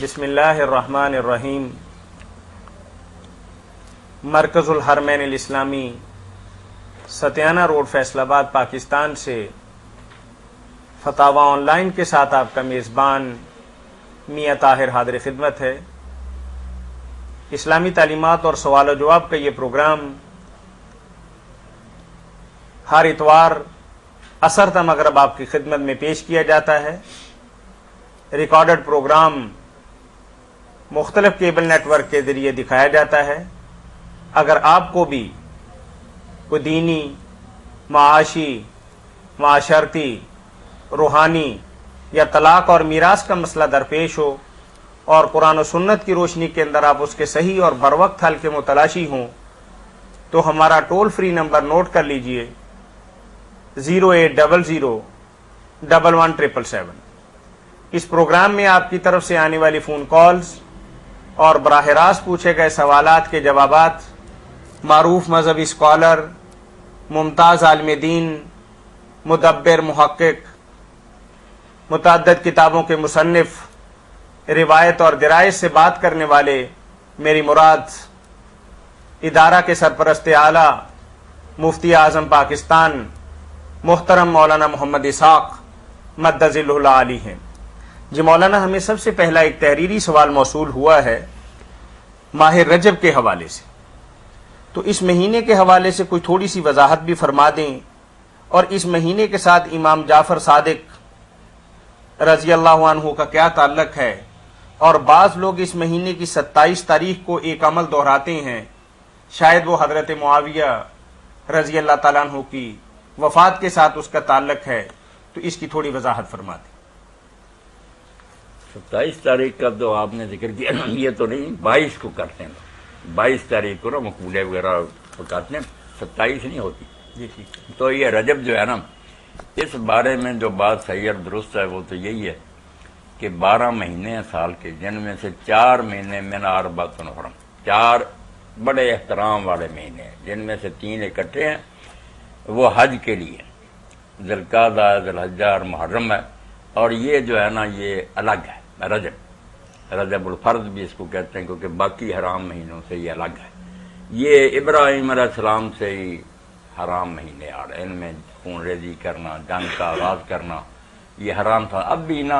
بسم اللہ الرحمن الرحیم۔ مرکز الحرمین الاسلامی، ستیانہ روڈ، فیصل آباد، پاکستان سے فتاوی آن لائن کے ساتھ آپ کا میزبان میاں طاہر حاضر خدمت ہے۔ اسلامی تعلیمات اور سوال و جواب کا یہ پروگرام ہر اتوار عصر تا مغرب آپ کی خدمت میں پیش کیا جاتا ہے۔ ریکارڈڈ پروگرام مختلف کیبل نیٹ ورک کے ذریعے دکھایا جاتا ہے۔ اگر آپ کو بھی کوئی دینی، معاشی، معاشرتی، روحانی یا طلاق اور میراث کا مسئلہ درپیش ہو اور قرآن و سنت کی روشنی کے اندر آپ اس کے صحیح اور بروقت حل کے متلاشی ہوں تو ہمارا ٹول فری نمبر نوٹ کر لیجئے 0800-11-777۔ اس پروگرام میں آپ کی طرف سے آنے والی فون کالز اور براہ راست پوچھے گئے سوالات کے جوابات معروف مذہبی اسکالر، ممتاز عالم دین، مدبر، محقق، متعدد کتابوں کے مصنف، روایت اور درایت سے بات کرنے والے، میری مراد ادارہ کے سرپرست اعلی مفتی اعظم پاکستان محترم مولانا محمد اسحاق مد ظلہ العالی ہیں۔ جی مولانا، ہمیں سب سے پہلا ایک تحریری سوال موصول ہوا ہے ماہ رجب کے حوالے سے، تو اس مہینے کے حوالے سے کوئی تھوڑی سی وضاحت بھی فرما دیں، اور اس مہینے کے ساتھ امام جعفر صادق رضی اللہ عنہ کا کیا تعلق ہے، اور بعض لوگ اس مہینے کی 27 تاریخ کو ایک عمل دہراتے ہیں، شاید وہ حضرت معاویہ رضی اللہ تعالیٰ عنہ کی وفات کے ساتھ اس کا تعلق ہے، تو اس کی تھوڑی وضاحت فرما دیں۔ 27 تاریخ کا تو آپ نے ذکر کیا، یہ تو نہیں، 22 کو کرتے ہیں، 22 تاریخ کو نا مقبولے وغیرہ پکاتے ہیں، 27 نہیں ہوتی۔ جی ٹھیک ہے۔ تو یہ رجب جو ہے نا، اس بارے میں جو بات صحیح اور درست ہے وہ تو یہی ہے کہ 12 مہینے ہیں سال کے، جن میں سے 4 مہینے من اربعۃ حرم، 4 بڑے احترام والے مہینے ہیں، جن میں سے 3 اکٹھے ہیں، وہ حج کے لیے ذی القعدہ، ذی الحجہ اور محرم ہے، اور یہ جو ہے نا یہ الگ ہے۔ رجب الفرد بھی اس کو کہتے ہیں، کیونکہ باقی حرام مہینوں سے یہ الگ ہے۔ یہ ابراہیم علیہ السلام سے ہی حرام مہینے آ رہے ہیں، ان میں خون ریزی کرنا، جنگ کا آغاز کرنا یہ حرام تھا۔ اب بھی نا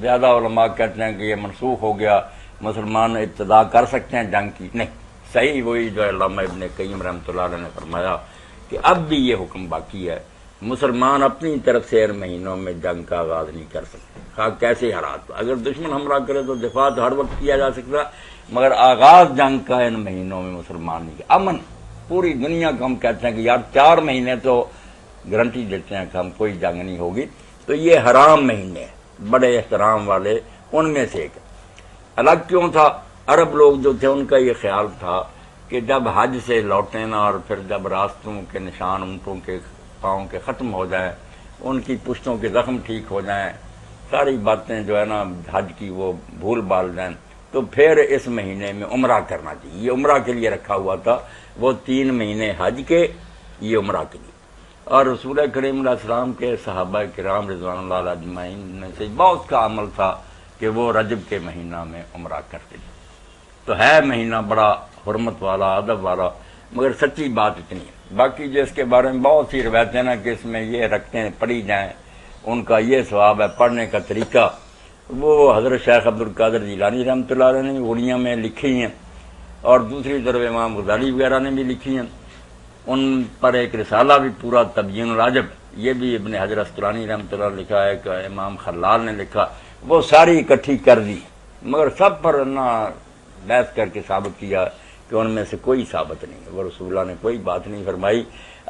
زیادہ علماء کہتے ہیں کہ یہ منسوخ ہو گیا، مسلمان ابتدا کر سکتے ہیں جنگ کی، نہیں، صحیح وہی جو علامہ ابن قیم رحمۃ اللہ علیہ نے فرمایا کہ اب بھی یہ حکم باقی ہے، مسلمان اپنی طرف سے ان مہینوں میں جنگ کا آغاز نہیں کر سکتے، خواہ کیسے حالات، اگر دشمن حملہ کرے تو دفاع تو ہر وقت کیا جا سکتا، مگر آغاز جنگ کا ان مہینوں میں مسلمان نہیں کیا۔ امن پوری دنیا کو ہم کہتے ہیں کہ یار 4 مہینے تو گارنٹی دیتے ہیں کہ ہم کوئی جنگ نہیں ہوگی، تو یہ حرام مہینے ہیں، بڑے احترام والے، ان میں سے ایک الگ کیوں تھا؟ عرب لوگ جو تھے ان کا یہ خیال تھا کہ جب حج سے لوٹیں نا، اور پھر جب راستوں کے نشان اونٹوں کے پاؤں کے ختم ہو جائیں، ان کی پشتوں کے زخم ٹھیک ہو جائیں، ساری باتیں جو ہے نا حج کی وہ بھول بال جائیں، تو پھر اس مہینے میں عمرہ کرنا چاہیے۔ یہ عمرہ کے لیے رکھا ہوا تھا، وہ 3 مہینے حج کے، یہ عمرہ کے لیے۔ اور رسول کریم علیہ السلام کے صحابہ کرام رضوان اللہ علیہ اجمعین میں سے بہت کا عمل تھا کہ وہ رجب کے مہینہ میں عمرہ کرتے تھے۔ تو ہے مہینہ بڑا حرمت والا، ادب والا، مگر سچی بات اتنی ہے۔ باقی جو اس کے بارے میں بہت سی روایتیں نا کہ اس میں یہ رکھتے ہیں پڑھی جائیں، ان کا یہ ثواب ہے، پڑھنے کا طریقہ وہ حضرت شیخ عبد القادر جیلانی رحمۃ اللہ علیہ نے غنیہ میں لکھی ہیں، اور دوسری طرف امام غزالی وغیرہ نے بھی لکھی ہیں، ان پر ایک رسالہ بھی پورا تبیین العجب، یہ بھی ابن حجر اسقلانی رحمۃ اللہ علیہ لکھا ہے کہ امام خلال نے لکھا، وہ ساری اکٹھی کر دی، مگر سب پر نہ بحث کر کے ثابت کیا کہ ان میں سے کوئی ثابت نہیں ہے، وہ رسول اللہ نے کوئی بات نہیں فرمائی۔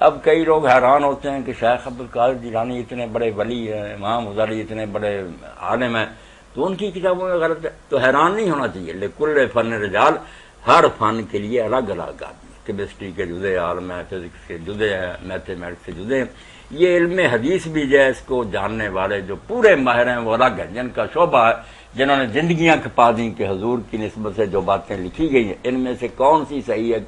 اب کئی لوگ حیران ہوتے ہیں کہ شیخ عبد القادر جیلانی اتنے بڑے ولی ہیں، امام غزالی اتنے بڑے عالم ہیں، تو ان کی کتابوں میں غلط ہے، تو حیران نہیں ہونا چاہیے۔ لکل فن رجال، ہر فن کے لیے الگ الگ آدمی، کیمسٹری کے جزے عالم ہیں، فزکس کے جزے ہیں، میتھمیٹکس کے جزے ہیں، یہ علم حدیث بھی جو ہے اس کو جاننے والے جو پورے ماہر ہیں وہ الگ ہیں، جن کا شعبہ ہے، جنہوں نے زندگیاں کھپا دیں کہ حضور کی نسبت سے جو باتیں لکھی گئی ہیں ان میں سے کون سی صحیح ہے،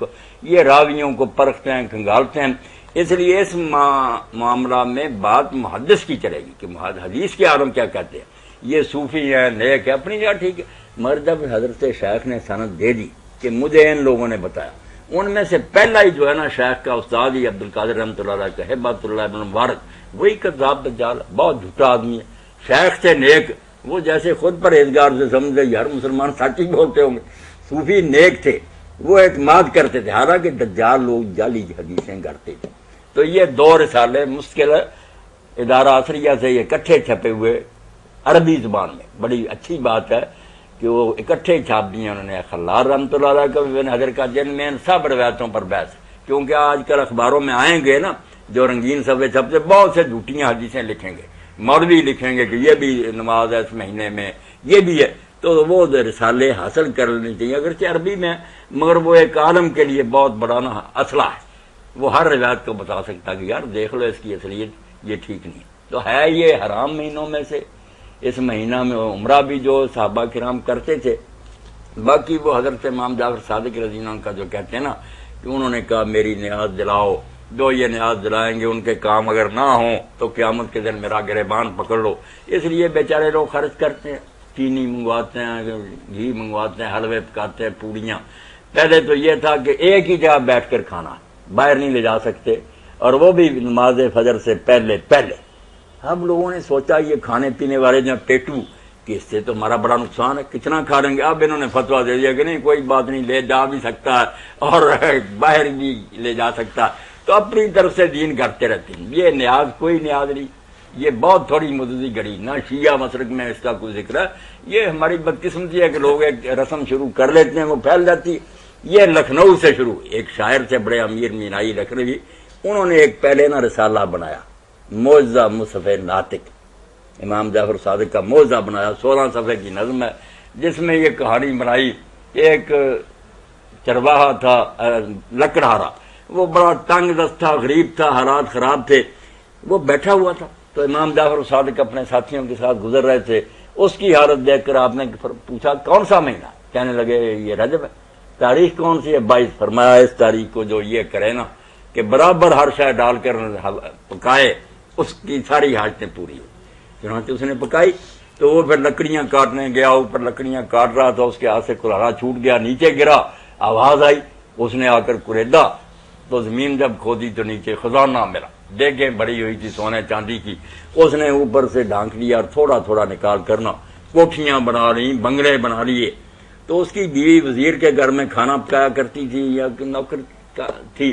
یہ راویوں کو پرکھتے ہیں، کھنگالتے ہیں۔ اس لیے اس معاملہ میں بات محدث کی چلے گی کہ حدیث کے عالم کیا کہتے ہیں، یہ صوفی ہیں، نیک ہے، اپنی جگہ ٹھیک ہے، مگر جب حضرت شیخ نے سند دے دی کہ مجھے ان لوگوں نے بتایا، ان میں سے پہلا ہی جو ہے نا شیخ کا استاد ہی عبد القادر رحمۃ اللہ علیہ کا ہبت اللہ بن مبارک، وہی کذاب دجال، بہت جھوٹا آدمی ہے، شیخ سے نیک، وہ جیسے خود پرہیزگار سے سمجھے ہر مسلمان سچ ہی بولتے ہوں گے، صوفی نیک تھے، وہ اعتماد کرتے تھے، حالانکہ دجال لوگ جعلی حدیثیں گھڑتے تھے۔ تو یہ دو رسالے مشکل ادارہ اثریہ سے یہ اکٹھے چھپے ہوئے عربی زبان میں، بڑی اچھی بات ہے کہ وہ اکٹھے چھاپ دیے انہوں نے، خلال رحمۃ اللہ علیہ کا ابن حجر کا، جن میں ان سب روایتوں پر بحث، کیونکہ آج کل اخباروں میں آئیں گے نا جو رنگین صفحے چھپتے، بہت سے جھوٹیاں حدیثیں لکھیں گے، مولوی لکھیں گے کہ یہ بھی نماز ہے اس مہینے میں، یہ بھی ہے، تو وہ رسالے حاصل کر لینی چاہیے، اگرچہ عربی میں، مگر وہ ایک عالم کے لیے بہت بڑا نا اسلحہ ہے، وہ ہر روایت کو بتا سکتا کہ یار دیکھ لو اس کی اصلیت یہ ٹھیک نہیں، تو ہے یہ حرام مہینوں میں سے، اس مہینہ میں عمرہ بھی جو صحابہ کرام کرتے تھے، باقی وہ حضرت امام جعفر صادق رضی اللہ عنہ کا جو کہتے ہیں نا کہ انہوں نے کہا میری نیاز دلاؤ، جو یہ نیاز دلائیں گے ان کے کام اگر نہ ہوں تو قیامت کے دن میرا گریبان پکڑ لو، اس لیے بیچارے لوگ خرچ کرتے ہیں، چینی منگواتے ہیں، گھی منگواتے ہیں، حلوے پکاتے ہیں، پوڑیاں۔ پہلے تو یہ تھا کہ ایک ہی جگہ بیٹھ کر کھانا، باہر نہیں لے جا سکتے، اور وہ بھی نماز فجر سے پہلے۔ ہم لوگوں نے سوچا یہ کھانے پینے والے جو پیٹو کہ اس سے تو ہمارا بڑا نقصان ہے، کتنا کھا لیں گے، اب انہوں نے فتویٰ دے دیا کہ نہیں کوئی بات نہیں، لے جا بھی سکتا ہے اور باہر بھی لے جا سکتا ہے، تو اپنی طرف سے دین کرتے رہتے ہیں۔ یہ نیاز کوئی نیاز نہیں، یہ بہت تھوڑی مدتی گھڑی، نہ شیعہ مسلک میں اس کا کوئی ذکر ہے، یہ ہماری بدقسمتی ہے کہ لوگ ایک رسم شروع کر لیتے ہیں، وہ پھیل جاتی۔ یہ لکھنؤ سے شروع، ایک شاعر سے بڑے امیر مینائی لکھنوی، انہوں نے ایک پہلے نا رسالہ بنایا، معجزہ مصحف ناطق، امام جعفر صادق کا معجزہ بنایا، 16 صفحے کی نظم ہے، جس میں یہ کہانی بنائی، ایک چرواہا تھا لکڑہارا، وہ بڑا تنگ دست تھا، غریب تھا، حالات خراب تھے، وہ بیٹھا ہوا تھا، تو امام جعفر صادق اپنے ساتھیوں کے ساتھ گزر رہے تھے، اس کی حالت دیکھ کر آپ نے پوچھا کون سا مہینہ، کہنے لگے یہ رجب ہے، تاریخ کون سی ہے، 22، فرمایا اس تاریخ کو جو یہ کرے نا کہ برابر ہر شے ڈال کر پکائے، اس کی ساری حاجتیں پوری ہوئی۔ چنانچہ اس نے پکائی، تو وہ پھر لکڑیاں کاٹنے گیا، اوپر لکڑیاں کاٹ رہا تھا، اس کے ہاتھ سے کلہاڑا چھوٹ گیا، نیچے گرا، آواز آئی، اس نے آ کر کریدا، تو زمین جب کھودی تو نیچے خزانہ ملا، دیگیں بڑی ہوئی تھی سونے چاندی کی، اس نے اوپر سے ڈھانک لیا اور تھوڑا تھوڑا نکال کرنا کوٹھیاں بنا لی، بنگلے بنا لیے۔ تو اس کی بیوی وزیر کے گھر میں کھانا پکایا کرتی تھی یا نوکر تھی،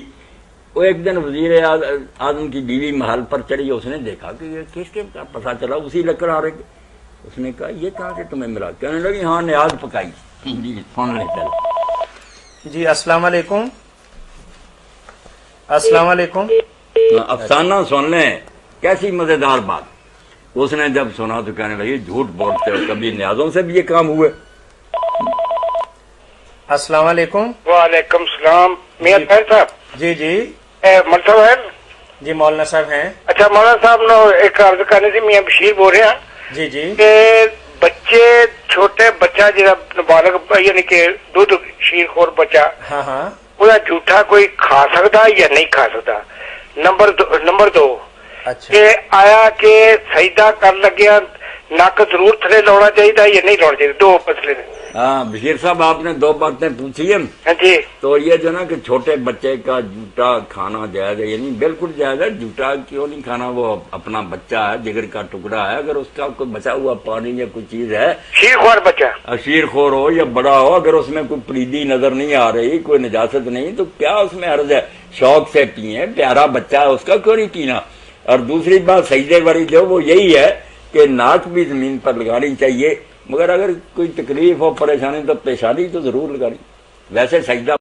وہ ایک دن وزیر اعظم کی بیوی محل پر چڑھی، اس نے دیکھا کہ یہ کس کے پتا چلا اسی لکڑہارے کے، اس نے کہا یہ کہاں سے تمہیں ملا، کہنے لگی ہاں نیاز پکائی۔ جی سن لیں پہلے۔ جی السلام علیکم، السلام علیکم۔ افسانہ سن لیں، کیسی مزیدار بات۔ اس نے جب سنا تو کہنے لگی جھوٹ بولتے ہو، کبھی نیازوں سے بھی یہ کام ہوئے؟ السلام علیکم۔ وعلیکم السلام، میاں طاہر صاحب۔ جی جی مولانا صاحب ہیں؟ جی مولانا صاحب ہیں۔ اچھا مولانا صاحب نے ایک عرض کرنی تھی، میاں بشیر بول رہے ہیں جی جی کہ بچے چھوٹے بچہ جہاں نابالغ یعنی کہ دودھ شیر خور بچہ، ہاں ہاں وہ جھوٹا کوئی کھا سکتا یا نہیں کھا سکتا؟ نمبر دو اچھا کہ آیا کہ سجدہ کر لگیا نک ضرور تھلے لاؤنا چاہیے یا نہیں لاؤنا چاہیے؟ دو مسئلے نے۔ ہاں بشیر صاحب آپ نے دو باتیں پوچھی ہیں، ہاں جی تو یہ جو نا کہ چھوٹے بچے کا جھوٹا کھانا جائز ہے، یعنی بالکل جائز ہے، جھوٹا کیوں نہیں کھانا، وہ اپنا بچہ ہے، جگر کا ٹکڑا ہے، اگر اس کا کوئی بچا ہوا پانی یا کوئی چیز ہے، شیر خور بچہ، شیر خور ہو یا بڑا ہو، اگر اس میں کوئی پلیدی نظر نہیں آ رہی، کوئی نجاست نہیں، تو کیا اس میں عرض ہے، شوق سے پیئیں، پیارا بچہ ہے اس کا کیوں نہیں پینا۔ اور دوسری بات سجدے والی جو وہ یہی ہے کہ ناک بھی زمین پر لگانی چاہیے، مگر اگر کوئی تکلیف ہو پریشانی تو پیشانی تو ضرور لگانی، ویسے سجدہ